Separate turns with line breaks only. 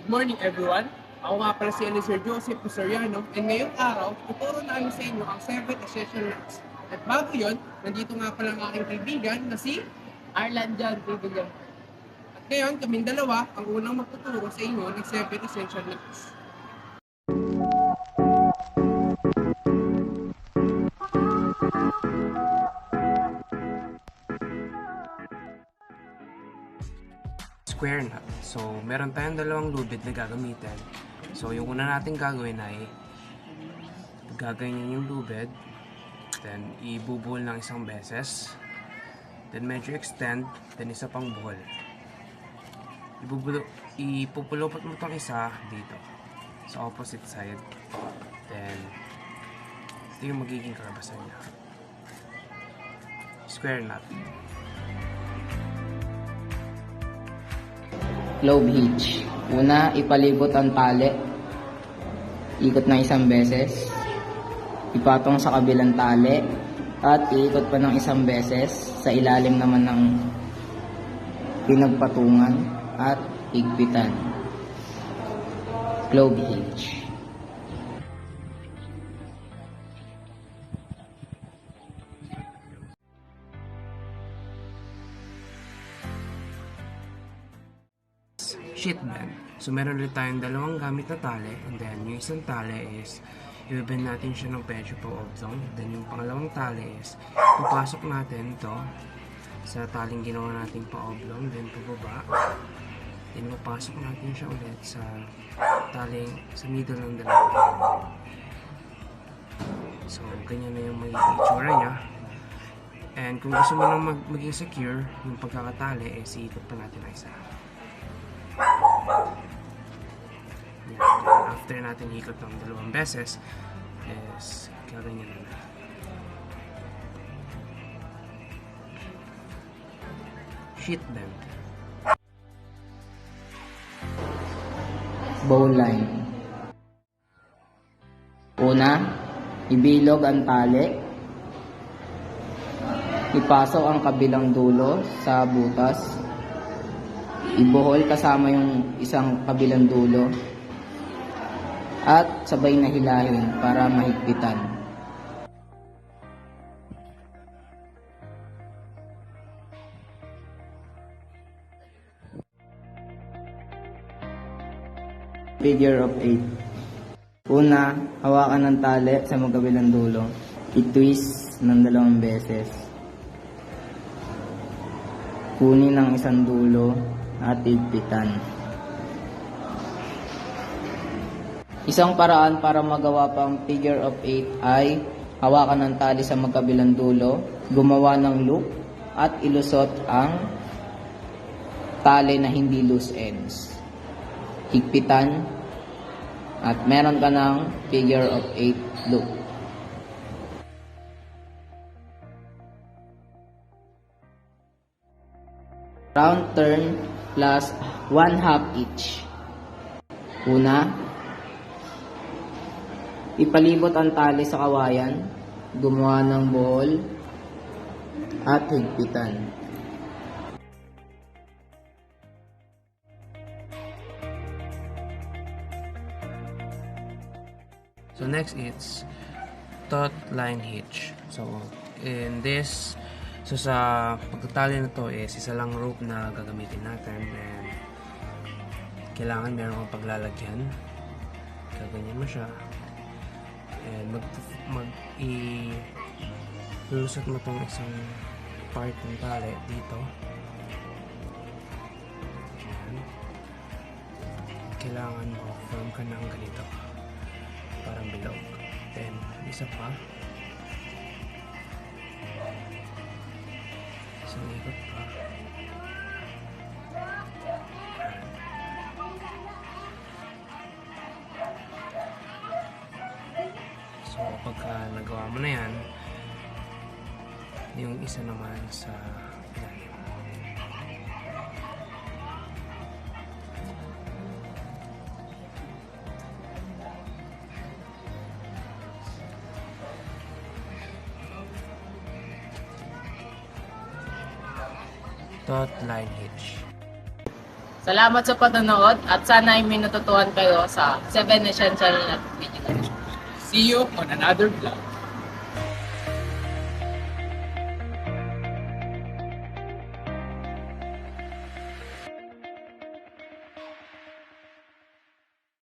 Good morning everyone. Ako nga pala si Elisir Joseph Posoriano and ngayong araw, tuturo namin sa inyo ang 7 essential nuts. At bago yon, nandito nga pala ang aking kaibigan na si Arlan John Kaibigan. At ngayon, kaming dalawa ang unang magtuturo sa inyo ng 7 essential nuts.
Square nut. So, meron tayong dalawang lubid na gagamitin. So, yung una natin gagawin ay gaganyan yung lubid, then ibubuhol ng isang beses, then medyo extend, then isa pang buhol. Ipupulupot mo itong isa dito sa opposite side, then ito yung magiging kalabasan niya. Square nut.
Clove hitch. Una, ipalibot ang tali. Ikot na isang beses. Ipatong sa kabilang tali. At iikot pa ng isang beses sa ilalim naman ng pinagpatungan at higpitan. Clove hitch.
Sheet bend. So, meron ulit tayong dalawang gamit na tali, and then yung isang tali is i-bend natin siya ng medyo pa-oblong. Then yung pangalawang tali is pupasok natin ito sa taling ginawa natin pa-oblong, then pababa. Then papasok natin siya ulit sa taling sa middle ng dalawa. So, ganyan na yung magiging itsura niya. And kung gusto mo lang maging secure, yung pagkakatali, ikot pa natin na isa. After natin ikot ng dalawang beses, is gaganyan na. Sheet bend.
Bowline. Una, ibilog ang tali. Ipasok ang kabilang dulo sa butas. Ibuhol kasama yung isang kabilang dulo. At sabay na hilahin para mahigpitan. Figure of 8. Una, hawakan ng tali sa magkabilang dulo. I-twist ng dalawang beses. Kunin ang isang dulo at higpitan. Isang paraan para magawa pang figure of 8 ay hawakan ng tali sa magkabilang dulo, gumawa ng loop, at ilusot ang tali na hindi loose ends. Higpitan, at meron ka ng figure of 8 loop. Round turn plus 1/2 each. Una, ipalibot ang tali sa kawayan, gumawa ng buhol, at higpitan.
So next is taut line hitch. So in this, so sa pagtatali na to is isa lang rope na gagamitin natin, and kailangan meron kang paglalagyan. Gaganyan mo siya. And lulusot mo tong isang part ng tali dito. Ayan. Kailangan mo form ka ng ganito, parang bilog. Then isa pa, isang ikot pa. So, pagka nagawa mo na yan, yung isa naman sa ilalim. Taut line hitch.
Salamat sa panonood at sana ay may natutuhan kayo sa 7 Essential Nut Video.
See you on another vlog.